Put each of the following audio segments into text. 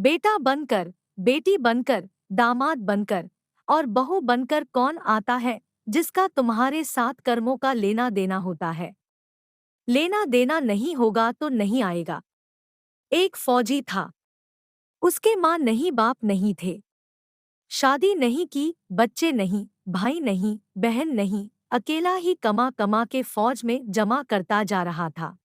बेटा बनकर, बेटी बनकर, दामाद बनकर और बहू बनकर कौन आता है जिसका तुम्हारे साथ कर्मों का लेना देना होता है? लेना देना नहीं होगा तो नहीं आएगा। एक फौजी था। उसके माँ नहीं, बाप नहीं थे। शादी नहीं की, बच्चे नहीं, भाई नहीं, बहन नहीं, अकेला ही कमा कमा के फौज में जमा करता जा रहा था।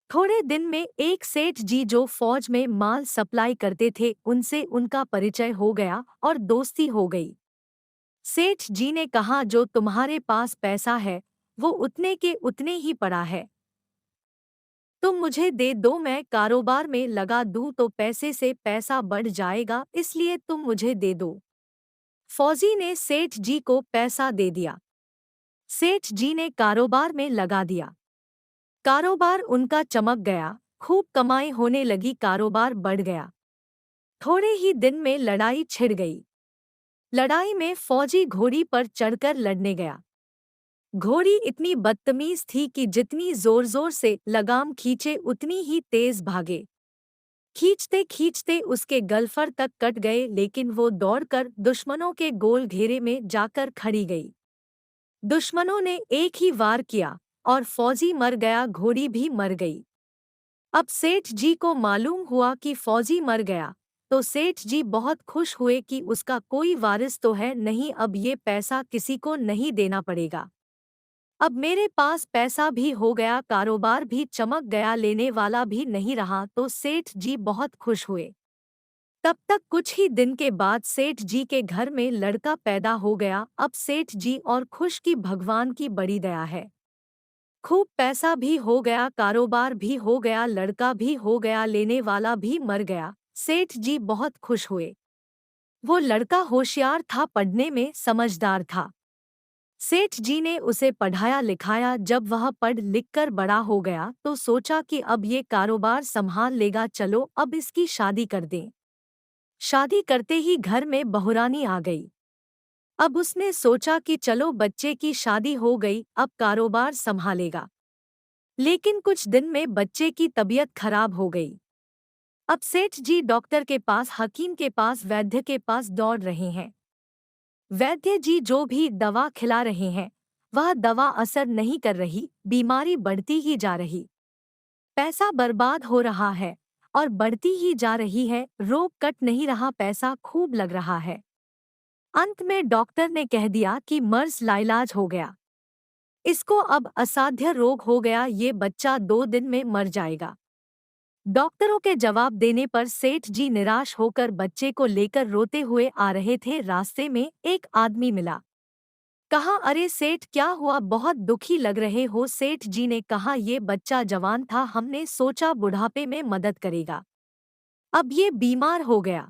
थोड़े दिन में एक सेठ जी जो फौज में माल सप्लाई करते थे उनसे उनका परिचय हो गया और दोस्ती हो गई। सेठ जी ने कहा, जो तुम्हारे पास पैसा है वो उतने के उतने ही पड़ा है, तुम मुझे दे दो, मैं कारोबार में लगा दूं तो पैसे से पैसा बढ़ जाएगा, इसलिए तुम मुझे दे दो। फौजी ने सेठ जी को पैसा दे दिया। सेठ जी ने कारोबार में लगा दिया। कारोबार उनका चमक गया, खूब कमाई होने लगी, कारोबार बढ़ गया। थोड़े ही दिन में लड़ाई छिड़ गई। लड़ाई में फौजी घोड़ी पर चढ़कर लड़ने गया। घोड़ी इतनी बदतमीज थी कि जितनी जोर जोर से लगाम खींचे उतनी ही तेज भागे। खींचते खींचते उसके गलफर तक कट गए, लेकिन वो दौड़कर दुश्मनों के गोल घेरे में जाकर खड़ी गई। दुश्मनों ने एक ही वार किया और फौजी मर गया, घोड़ी भी मर गई। अब सेठ जी को मालूम हुआ कि फौजी मर गया, तो सेठ जी बहुत खुश हुए कि उसका कोई वारिस तो है नहीं, अब ये पैसा किसी को नहीं देना पड़ेगा। अब मेरे पास पैसा भी हो गया, कारोबार भी चमक गया, लेने वाला भी नहीं रहा, तो सेठ जी बहुत खुश हुए। तब तक कुछ ही दिन के बाद सेठ जी के घर में लड़का पैदा हो गया। अब सेठ जी और खुश कि भगवान की बड़ी दया है। खूब पैसा भी हो गया, कारोबार भी हो गया, लड़का भी हो गया, लेने वाला भी मर गया। सेठ जी बहुत खुश हुए। वो लड़का होशियार था, पढ़ने में समझदार था। सेठ जी ने उसे पढ़ाया लिखाया। जब वह पढ़ लिख कर बड़ा हो गया तो सोचा कि अब ये कारोबार संभाल लेगा, चलो अब इसकी शादी कर दें। शादी करते ही घर में बहुरानी आ गई। अब उसने सोचा कि चलो बच्चे की शादी हो गई, अब कारोबार संभालेगा। लेकिन कुछ दिन में बच्चे की तबीयत खराब हो गई। अब सेठ जी डॉक्टर के पास, हकीम के पास, वैद्य के पास दौड़ रहे हैं। वैद्य जी जो भी दवा खिला रहे हैं वह दवा असर नहीं कर रही, बीमारी बढ़ती ही जा रही। पैसा बर्बाद हो रहा है और बढ़ती ही जा रही है, रोग कट नहीं रहा, पैसा खूब लग रहा है। अंत में डॉक्टर ने कह दिया कि मर्ज लाइलाज हो गया, इसको अब असाध्य रोग हो गया, ये बच्चा 2 दिन में मर जाएगा। डॉक्टरों के जवाब देने पर सेठ जी निराश होकर बच्चे को लेकर रोते हुए आ रहे थे। रास्ते में एक आदमी मिला। कहा, अरे सेठ क्या हुआ, बहुत दुखी लग रहे हो? सेठ जी ने कहा, ये बच्चा जवान था, हमने सोचा बुढ़ापे में मदद करेगा, अब ये बीमार हो गया।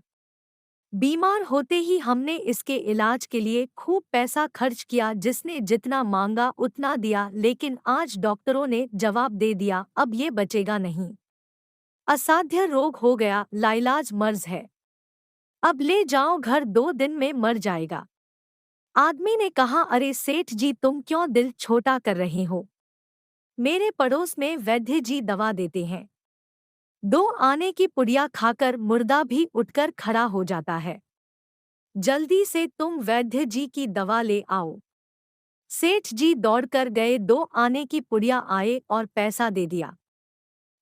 बीमार होते ही हमने इसके इलाज के लिए खूब पैसा खर्च किया, जिसने जितना मांगा उतना दिया, लेकिन आज डॉक्टरों ने जवाब दे दिया अब ये बचेगा नहीं, असाध्य रोग हो गया, लाइलाज मर्ज है, अब ले जाओ घर, 2 दिन में मर जाएगा। आदमी ने कहा, अरे सेठ जी तुम क्यों दिल छोटा कर रहे हो? मेरे पड़ोस में वैद्य जी दवा देते हैं, 2 आने की पुड़िया खाकर मुर्दा भी उठकर खड़ा हो जाता है। जल्दी से तुम वैद्य जी की दवा ले आओ। सेठ जी दौड़कर गए, 2 आने की पुड़िया आए और पैसा दे दिया।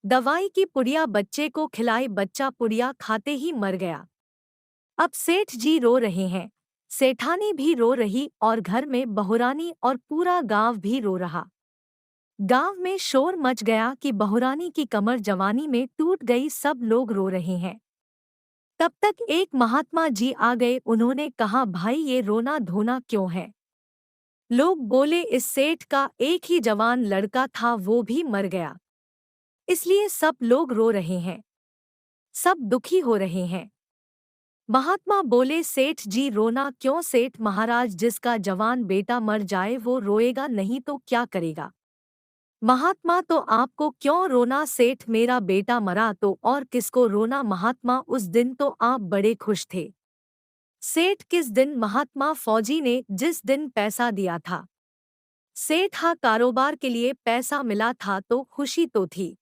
दवाई की पुड़िया बच्चे को खिलाई, बच्चा पुड़िया खाते ही मर गया। अब सेठ जी रो रहे हैं, सेठानी भी रो रही और घर में बहुरानी और पूरा गांव भी रो रहा। गांव में शोर मच गया कि बहुरानी की कमर जवानी में टूट गई, सब लोग रो रहे हैं। तब तक एक महात्मा जी आ गए, उन्होंने कहा, भाई ये रोना धोना क्यों है? लोग बोले, इस सेठ का एक ही जवान लड़का था, वो भी मर गया, इसलिए सब लोग रो रहे हैं, सब दुखी हो रहे हैं। महात्मा बोले, सेठ जी रोना क्यों? सेठ महाराज, जिसका जवान बेटा मर जाए वो रोएगा नहीं तो क्या करेगा? महात्मा, तो आपको क्यों रोना? सेठ, मेरा बेटा मरा तो और किसको रोना? महात्मा, उस दिन तो आप बड़े खुश थे। सेठ, किस दिन? महात्मा, फौजी ने जिस दिन पैसा दिया था। सेठ, हाँ, कारोबार के लिए पैसा मिला था तो खुशी तो थी।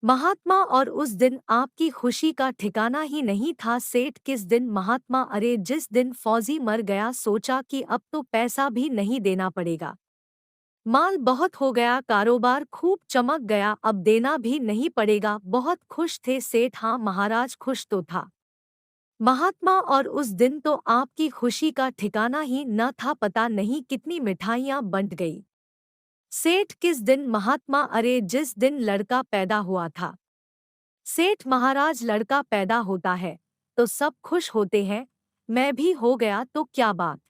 महात्मा और उस दिन आपकी खुशी का ठिकाना ही नहीं था। सेठ किस दिन महात्मा, अरे जिस दिन फौजी मर गया सोचा कि अब तो पैसा भी नहीं देना पड़ेगा। माल बहुत हो गया, कारोबार खूब चमक गया, अब देना भी नहीं पड़ेगा। बहुत खुश थे सेठ। हाँ महाराज खुश तो था महात्मा, और उस दिन तो आपकी खुशी का ठिकाना ही न था। पता नहीं कितनी मिठाइयाँ बंट गई। सेठ किस दिन महात्मा, अरे जिस दिन लड़का पैदा हुआ था। सेठ महाराज लड़का पैदा होता है तो सब खुश होते हैं, मैं भी हो गया तो क्या बात।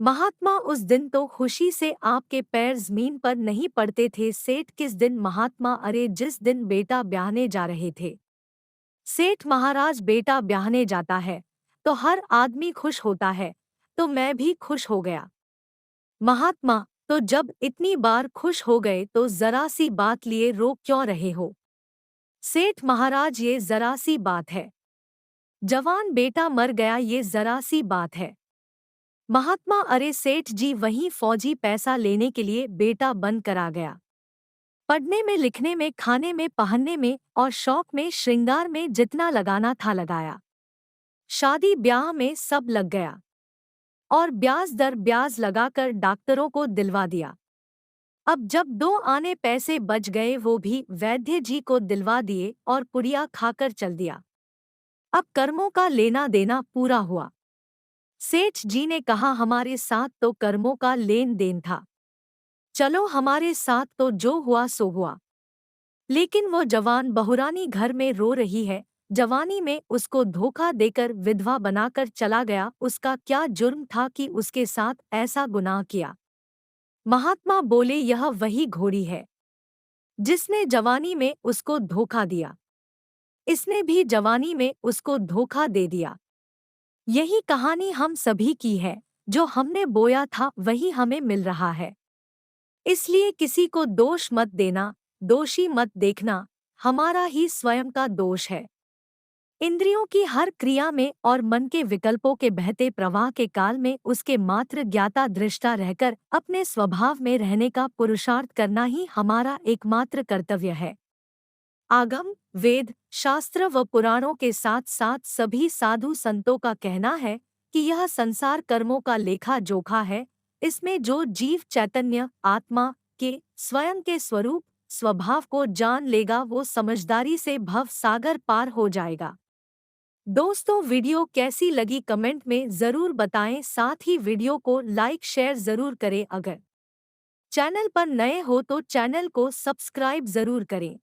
महात्मा उस दिन तो खुशी से आपके पैर जमीन पर नहीं पड़ते थे। सेठ किस दिन महात्मा, अरे जिस दिन बेटा ब्याहने जा रहे थे। सेठ महाराज बेटा ब्याहने जाता है तो हर आदमी खुश होता है, तो मैं भी खुश हो गया। महात्मा, तो जब इतनी बार खुश हो गए तो जरा सी बात लिए रो क्यों रहे हो। सेठ महाराज, ये जरा सी बात है। जवान बेटा मर गया, ये जरा सी बात है। महात्मा, अरे सेठ जी वहीं फौजी पैसा लेने के लिए बेटा बन कर आ गया। पढ़ने में, लिखने में, खाने में, पहनने में और शौक में, श्रृंगार में जितना लगाना था लगाया। शादी ब्याह में सब लग गया और ब्याज दर ब्याज लगाकर डॉक्टरों को दिलवा दिया। अब जब 2 आने पैसे बच गए वो भी वैद्य जी को दिलवा दिए और पुड़िया खाकर चल दिया। अब कर्मों का लेना देना पूरा हुआ। सेठ जी ने कहा, हमारे साथ तो कर्मों का लेन देन था, चलो हमारे साथ तो जो हुआ सो हुआ। लेकिन वो जवान बहुरानी घर में रो रही है, जवानी में उसको धोखा देकर विधवा बनाकर चला गया। उसका क्या जुर्म था कि उसके साथ ऐसा गुनाह किया। महात्मा बोले, यह वही घोड़ी है जिसने जवानी में उसको धोखा दिया, इसने भी जवानी में उसको धोखा दे दिया। यही कहानी हम सभी की है, जो हमने बोया था वही हमें मिल रहा है। इसलिए किसी को दोष मत देना, दोषी मत देखना, हमारा ही स्वयं का दोष है। इंद्रियों की हर क्रिया में और मन के विकल्पों के बहते प्रवाह के काल में उसके मात्र ज्ञाता दृष्टा रहकर अपने स्वभाव में रहने का पुरुषार्थ करना ही हमारा एकमात्र कर्तव्य है। आगम, वेद, शास्त्र व पुराणों के साथ साथ सभी साधु संतों का कहना है कि यह संसार कर्मों का लेखा जोखा है। इसमें जो जीव चैतन्य आत्मा के स्वयं के स्वरूप स्वभाव को जान लेगा वो समझदारी से भव सागर पार हो जाएगा। दोस्तों, वीडियो कैसी लगी कमेंट में ज़रूर बताएं। साथ ही वीडियो को लाइक शेयर ज़रूर करें। अगर चैनल पर नए हो तो चैनल को सब्सक्राइब ज़रूर करें।